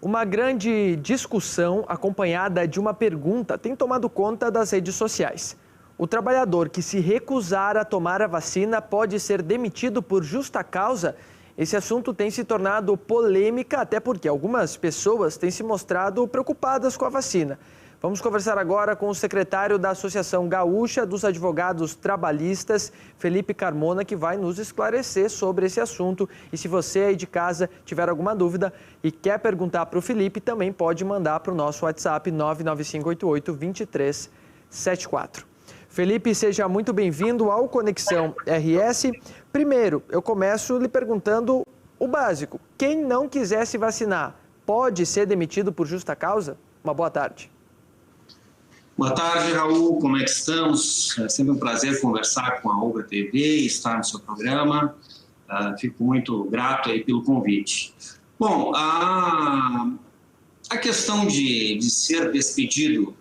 Uma grande discussão acompanhada de uma pergunta tem tomado conta das redes sociais. O trabalhador que se recusar a tomar a vacina pode ser demitido por justa causa? Esse assunto tem se tornado polêmica, até porque algumas pessoas têm se mostrado preocupadas com a vacina. Vamos conversar agora com o secretário da Associação Gaúcha dos Advogados Trabalhistas, Felipe Carmona, que vai nos esclarecer sobre esse assunto. E se você aí de casa tiver alguma dúvida e quer perguntar para o Felipe, também pode mandar para o nosso WhatsApp 99588-2374. Felipe, seja muito bem-vindo ao Conexão RS. Primeiro, eu começo lhe perguntando o básico. Quem não quiser se vacinar pode ser demitido por justa causa? Uma boa tarde. Boa tarde, Raul. Como é que estamos? É sempre um prazer conversar com a Olga TV e estar no seu programa. Fico muito grato aí pelo convite. Bom, a questão de ser despedido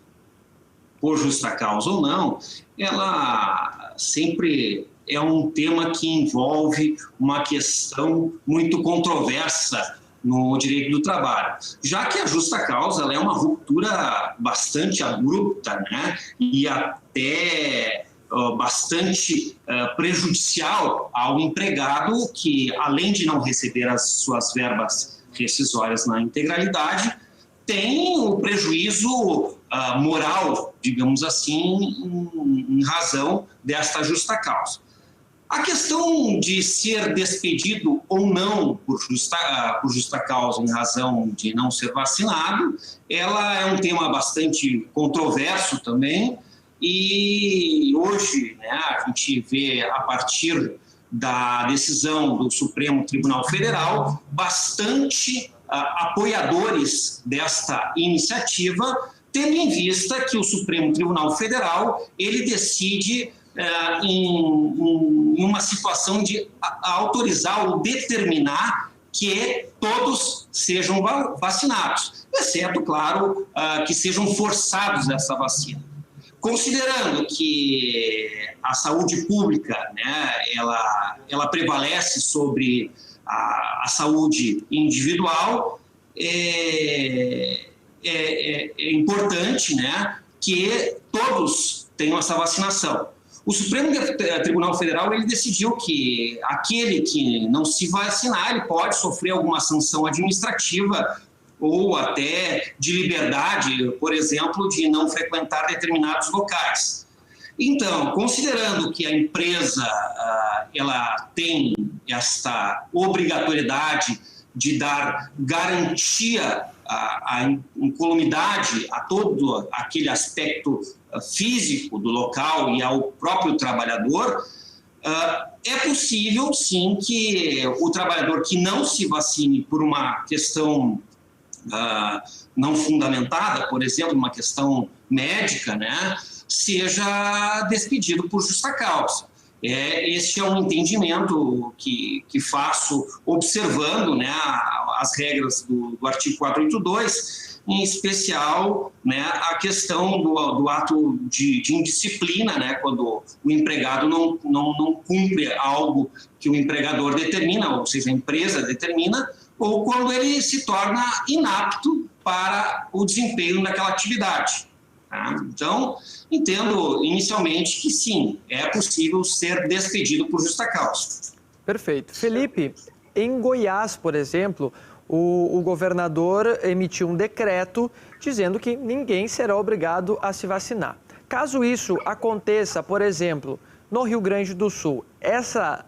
por justa causa ou não, ela sempre é um tema que envolve uma questão muito controversa no direito do trabalho, já que a justa causa ela é uma ruptura bastante abrupta, né? E até bastante prejudicial ao empregado que, além de não receber as suas verbas rescisórias na integralidade, tem o prejuízo moral, digamos assim, em razão desta justa causa. A questão de ser despedido ou não por justa causa em razão de não ser vacinado, ela é um tema bastante controverso também, e hoje, né, a gente vê, a partir da decisão do Supremo Tribunal Federal, bastante apoiadores desta iniciativa, tendo em vista que o Supremo Tribunal Federal ele decide em uma situação de autorizar ou determinar que todos sejam vacinados, exceto, claro, que sejam forçados essa vacina. Considerando que a saúde pública, né, ela prevalece sobre a saúde individual, é importante, né, que todos tenham essa vacinação. O Supremo Tribunal Federal ele decidiu que aquele que não se vacinar ele pode sofrer alguma sanção administrativa ou até de liberdade, por exemplo, de não frequentar determinados locais. Então, considerando que a empresa ela tem esta obrigatoriedade de dar garantia à incolumidade, a todo aquele aspecto físico do local e ao próprio trabalhador, é possível, sim, que o trabalhador que não se vacine por uma questão não fundamentada, por exemplo, uma questão médica, né, seja despedido por justa causa. Este é um entendimento que faço observando, né, as regras do artigo 482, em especial, né, a questão do ato de indisciplina, né, quando o empregado não cumpre algo que o empregador determina, ou seja, a empresa determina, ou quando ele se torna inapto para o desempenho daquela atividade. Tá? Então, entendo inicialmente que sim, é possível ser despedido por justa causa. Perfeito. Felipe, em Goiás, por exemplo, o governador emitiu um decreto dizendo que ninguém será obrigado a se vacinar. Caso isso aconteça, por exemplo, no Rio Grande do Sul, essa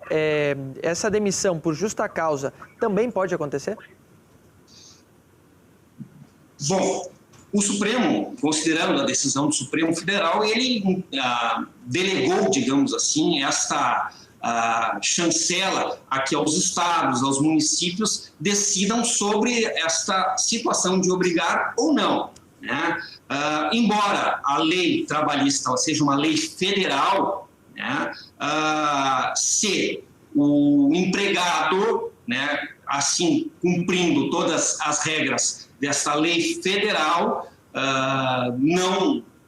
demissão por justa causa também pode acontecer? Bom, o Supremo, considerando a decisão do Supremo Federal, ele delegou, digamos assim, esta chancela aqui aos estados, aos municípios, decidam sobre esta situação de obrigar ou não, né? Embora a lei trabalhista seja uma lei federal, né, se o empregado, né, assim, cumprindo todas as regras dessa lei federal,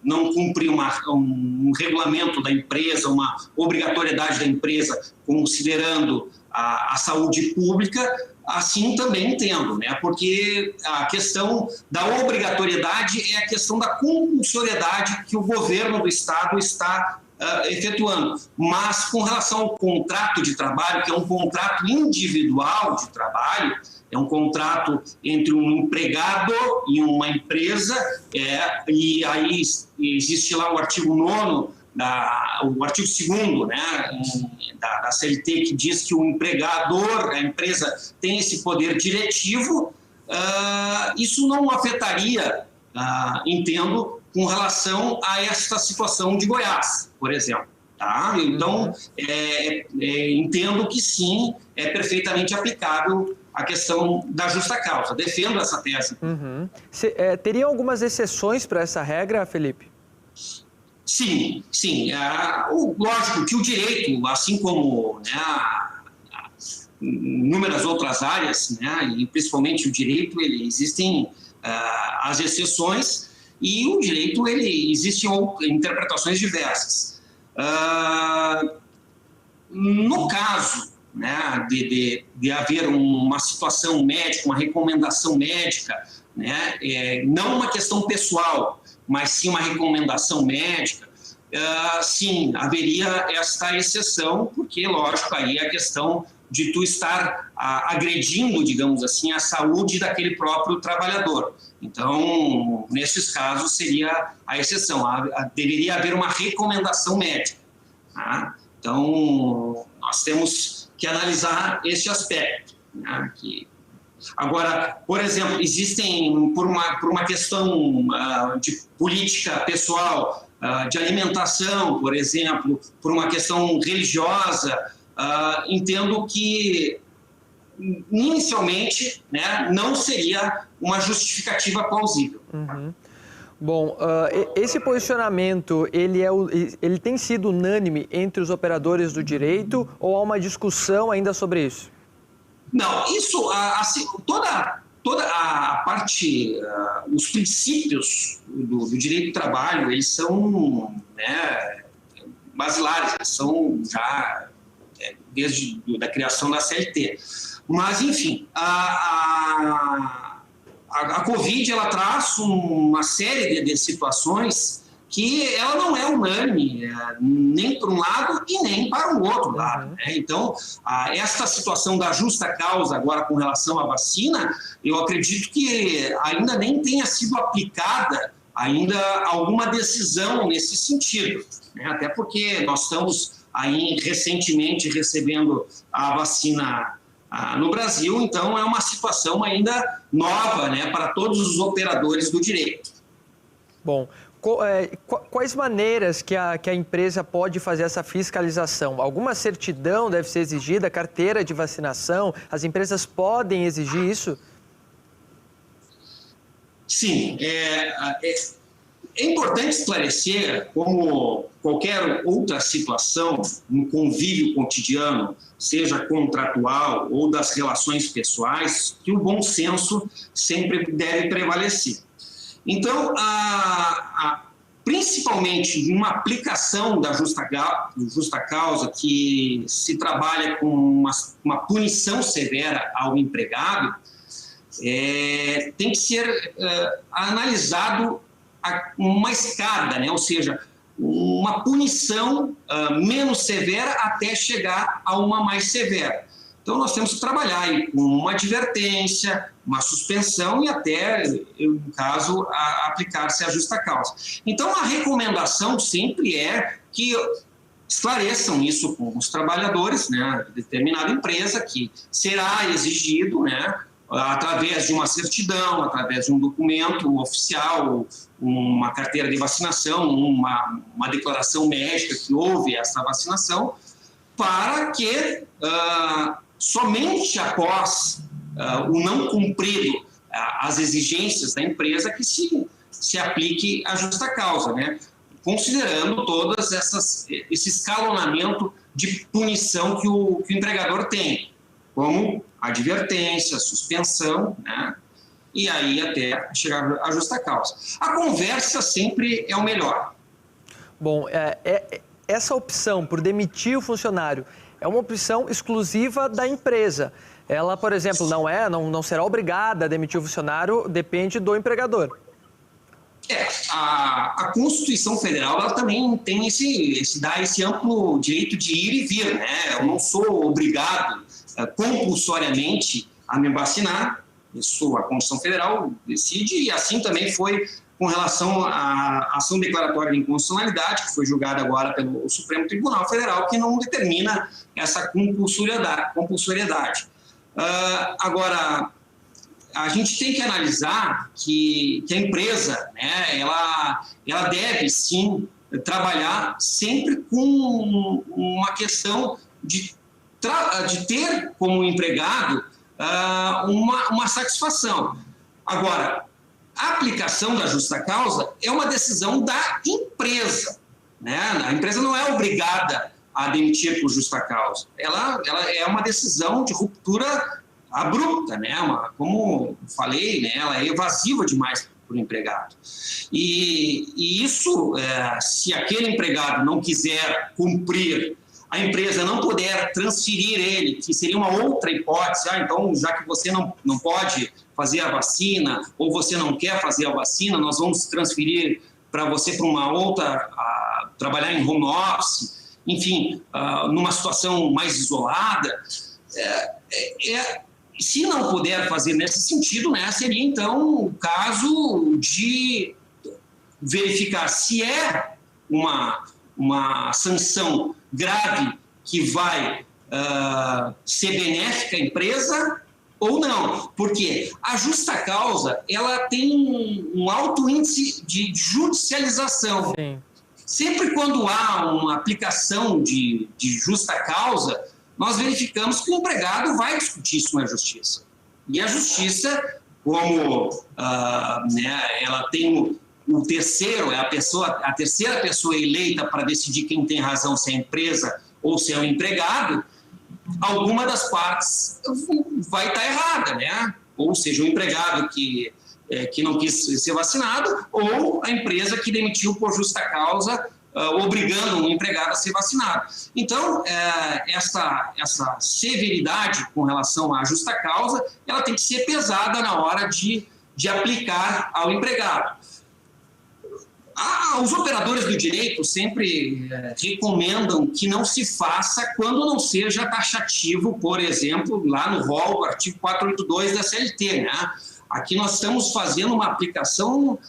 não cumprir um regulamento da empresa, uma obrigatoriedade da empresa, considerando a saúde pública, assim também entendo, né? Porque a questão da obrigatoriedade é a questão da compulsoriedade que o governo do Estado está efetuando. Mas com relação ao contrato de trabalho, que é um contrato individual de trabalho, é um contrato entre um empregado e uma empresa, e aí existe lá o artigo 9º, o artigo 2º, né, da CLT, que diz que o empregador, a empresa, tem esse poder diretivo. Isso não afetaria, entendo, com relação a esta situação de Goiás, por exemplo. Tá? Então, entendo que sim, é perfeitamente aplicável a questão da justa causa. Defendo essa tese. Teria algumas exceções para essa regra, Felipe? Sim, sim. Lógico que o direito, assim como, né, inúmeras outras áreas, né, e principalmente o direito, existem as exceções, e o direito existem interpretações diversas. No caso, né, de haver uma situação médica, uma recomendação médica, né, não uma questão pessoal, mas sim uma recomendação médica, sim, haveria esta exceção, porque, lógico, aí é a questão de tu estar agredindo, digamos assim, a saúde daquele próprio trabalhador. Então, nesses casos, seria a exceção. Deveria haver uma recomendação médica. Tá? Então, nós temos que analisar este aspecto. Né? Agora, por exemplo, existem, por uma questão de política pessoal, de alimentação, por exemplo, por uma questão religiosa, entendo que, inicialmente, né, não seria uma justificativa plausível. Bom, esse posicionamento, ele tem sido unânime entre os operadores do direito ou há uma discussão ainda sobre isso? Não, isso, assim, toda a parte, os princípios do direito do trabalho, eles são, né, basilares, eles são já desde a criação da CLT. Mas, enfim, a Covid, ela traz uma série de situações que ela não é unânime, nem para um lado e nem para o outro lado. Né? Então, esta situação da justa causa agora com relação à vacina, eu acredito que ainda nem tenha sido aplicada ainda alguma decisão nesse sentido. Né? Até porque nós estamos aí recentemente recebendo a vacina no Brasil, então é uma situação ainda nova, né, para todos os operadores do direito. Bom, quais maneiras que a empresa pode fazer essa fiscalização? Alguma certidão deve ser exigida, carteira de vacinação? As empresas podem exigir isso? Sim, é importante esclarecer, como qualquer outra situação no convívio cotidiano, seja contratual ou das relações pessoais, que o bom senso sempre deve prevalecer. Então, principalmente em uma aplicação da justa causa, que se trabalha com uma punição severa ao empregado, tem que ser analisado uma escada, né? Ou seja, uma punição menos severa até chegar a uma mais severa. Então, nós temos que trabalhar aí com uma advertência, uma suspensão e até, no caso, aplicar-se a justa causa. Então, a recomendação sempre é que esclareçam isso com os trabalhadores, né, de determinada empresa, que será exigido, né, através de uma certidão, através de um documento oficial, uma carteira de vacinação, uma declaração médica que houve essa vacinação, para que somente após o não cumprido as exigências da empresa que se aplique a justa causa, né? Considerando todas esse escalonamento de punição que o empregador tem, como advertência, suspensão, né? E aí até chegar à justa causa. A conversa sempre é o melhor. Bom, essa opção por demitir o funcionário é uma opção exclusiva da empresa. ela, por exemplo, não será obrigada a demitir o funcionário, depende do empregador. A Constituição Federal ela também tem dá esse amplo direito de ir e vir, né? Eu não sou obrigado compulsoriamente a me vacinar, isso a Constituição Federal decide, e assim também foi com relação à ação declaratória de inconstitucionalidade, que foi julgada agora pelo Supremo Tribunal Federal, que não determina essa compulsoriedade. Agora, a gente tem que analisar que a empresa, né, ela deve, sim, trabalhar sempre com uma questão de ter como empregado uma satisfação. Agora, a aplicação da justa causa é uma decisão da empresa, né? A empresa não é obrigada a demitir por justa causa. Ela é uma decisão de ruptura abrupta, né? Como falei, né? Ela é evasiva demais para o empregado. E isso, se aquele empregado não quiser cumprir, a empresa não puder transferir ele, que seria uma outra hipótese, então, já que você não pode fazer a vacina, ou você não quer fazer a vacina, nós vamos transferir para você para uma outra, trabalhar em home office, enfim, numa situação mais isolada. Se não puder fazer nesse sentido, né, seria então o caso de verificar se é uma sanção grave que vai ser benéfica à empresa ou não. Porque a justa causa ela tem um alto índice de judicialização. Sim. Sempre quando há uma aplicação de justa causa, nós verificamos que o empregado vai discutir isso na justiça. E a justiça, como ela tem o terceiro, a terceira pessoa eleita para decidir quem tem razão, se é a empresa ou se é o empregado, alguma das partes vai estar errada, né? Ou seja, o empregado que não quis ser vacinado ou a empresa que demitiu por justa causa, obrigando o empregado a ser vacinado. Então, essa severidade com relação à justa causa, ela tem que ser pesada na hora de aplicar ao empregado. Os operadores do direito sempre recomendam que não se faça quando não seja taxativo, por exemplo, lá no rol, artigo 482 da CLT, né? Aqui nós estamos fazendo uma aplicação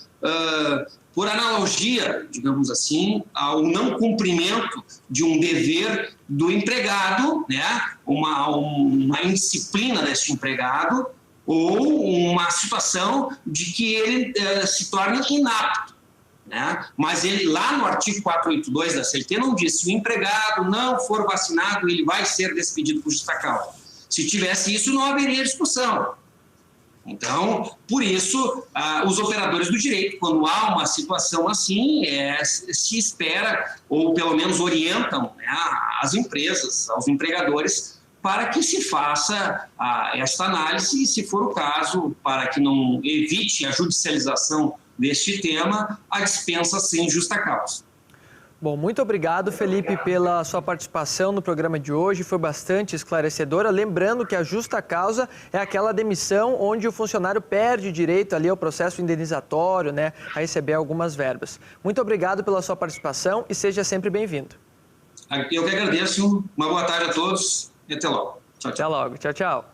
por analogia, digamos assim, ao não cumprimento de um dever do empregado, né? Uma indisciplina desse empregado ou uma situação de que ele se torne inapto. Né? Mas ele, lá no artigo 482 da CLT, não diz se o empregado não for vacinado, ele vai ser despedido por justa causa. Se tivesse isso, não haveria discussão. Então, por isso, os operadores do direito, quando há uma situação assim, se espera, ou pelo menos orientam, né, as empresas, aos empregadores, para que se faça esta análise, e, se for o caso, para que não evite a judicialização deste tema, a dispensa sem justa causa. Bom, muito obrigado, Felipe, pela sua participação no programa de hoje. Foi bastante esclarecedora. Lembrando que a justa causa é aquela demissão onde o funcionário perde direito ali ao processo indenizatório, né, a receber algumas verbas. Muito obrigado pela sua participação e seja sempre bem-vindo. Eu que agradeço. Uma boa tarde a todos e até logo. Tchau, tchau. Até logo. Tchau, tchau.